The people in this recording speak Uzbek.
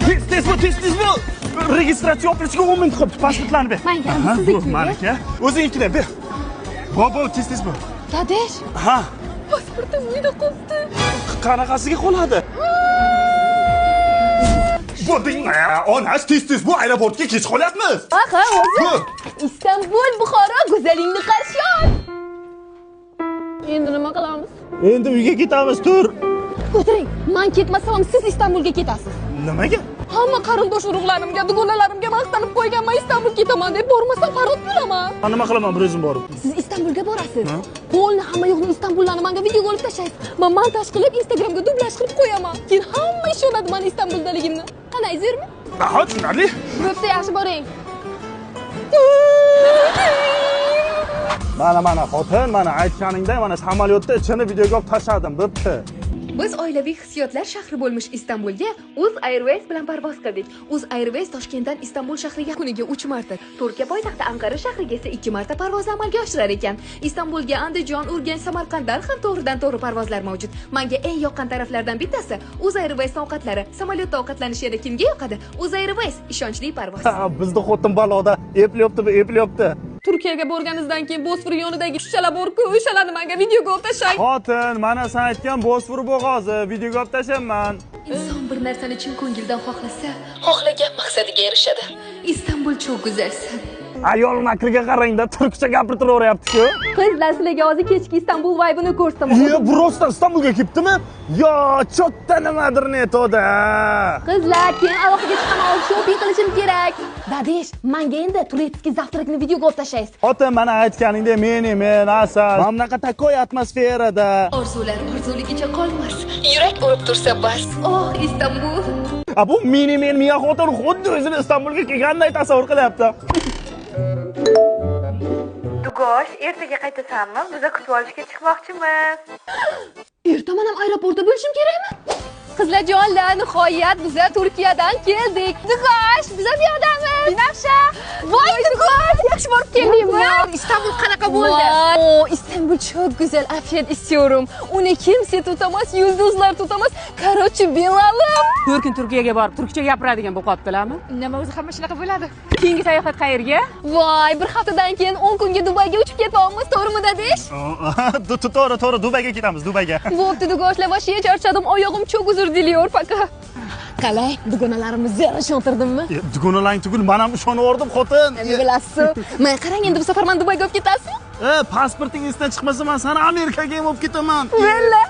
Tez bu. Registratsiya opilishiga 10 minut qolibdi. Pasportlarni ber. Menga sizniki. Malika, o'zingnikidan ber. Bobo, tez bu. Dadesh. Ha. Pasportim uyda qolibdi. Qanaqasiga qoladi? Bo'lding, onash tez bu aeroportga kech qolyapmiz. Ha, o'zi. Istanbul, Buxoro go'zalingni qarshi ol. Endi nima qilamiz? Endi uyga ketamiz, tur. O'tiring. Men ketmasam siz Istanbulga ketasiz. Nimaga? Hamma qarindosh urug'larimga, dugonalarimga maqtanib qo'yganman, Istanbul ketaman deb bormasam parod bo'laman. Nima qilaman bir o'zim borib? Siz Istanbulga borasiz. Qo'lni hamma yo'qni Istanbullarni menga videoga olib tashlaysiz. Men montaj qilib Instagramga dublaj qilib qo'yaman. Keyin hamma ishonadi men Istanbuldaligimni. Qanday zermi? Ha, tushunarli. Bo'pti, yaxshi boring. Mana xotin, mana aytganingdek, mana samolyotda ichini videoga olib tashladim, bo'pti. Biz oilaviy hissiyotlar shahri bo'lmish Istanbulga Uz Airways bilan parvoz qildik. Uz Airways Toshkentdan Istanbul shahriga kuniga 3 marta, Turkiya poytaxti Anqara shahriga esa 2 marta parvoz amalga oshirar ekan. Istanbulga Andijon, Urganch, Samarqanddan ham to'g'ridan-to'g'ri parvozlar mavjud. Menga eng yoqqan taraflardan bittasi Uz Airways ovqatlari. Samolyotda ovqatlanish yana kimga yoqadi? Uz Airways ishonchli parvoz. Bizda xotin baloda eplyapti. Turkiyaga borganingizdan keyin Bosfor yonidagi shishalar bor-ku, o'shalarni menga videoga olib tashlang. Xotin, mana sen aytgan Bosfor bo'g'ozi, videoga olib tashlayman. Inson bir narsani chin ko'ngildan xohlasa, xohlagan maqsadiga erishadi. Istanbul çok güzelsin. Ayol makriga qarangda, turkcha gapirtiraveryapti-ku. Qizlar sizlarga hozir kechki Istanbul vibe'ini ko'rsataman. Burosdan Istanbulga kelibdimi? Yo, cho'tta nimadir netoda. Qizlar, keyin aloqaga chiqaman, shopping qilishim kerak. Dadesh, menga endi turetskiy zavtrakni videoga olib tashlaysiz. Xotin, mana aytganingdek, men asal. Mana bunaqa takoy atmosferada. Orzular orzuligicha qolmas. Yurak urib tursa bas. Oh, Istanbul. Bu men miya xotin xuddi o'zini Istanbulga kelganday tasavvur qilyapti. Dugosh, ertaga qaytasanmi? Biz kutib olishga chiqmoqchimiz. Ertaman ham aeroportda bo'lishim kerakmi? Qizlarjonlar, nihoyat biz Turkiyadan keldik. Dugosh, biz ham yordamiz. Binafsha. Voy Dugosh, yaxshi borib keldingmi? İstanbul qanaqa bo'ldi? Oo, İstanbul çok güzel. Afiyet istiyorum. Uni kimse tutamas, yulduzlar tutamas. Короче, belalım. Bir kun Turkiyaga borib, turkcha gapiradigan bo'lib qolibdilarmi? Nima o'zi hamma shunaqa bo'ladi? Keyingi sayohat qayerga? Voy, bir haftadan keyin 10 kunga Dubayga uchib ketamiz, to'g'rimi Dadesh? To'g'ri, Dubayga ketamiz, Dubayga. Bo'pti Dugoshlar, voshga charchadim, oyog'im çok uzr diliyor paka. Qalay, dugonalarimiz zero ishontirdimmi? Dugonalang tugul, men ham ishonib xotin. Nima bilasiz? Men qarang, endi bu safar men Dubayga olib ketasizmi? Pasporting esdan chiqmasa, men seni Amerikaga ham olib ketaman. Valla.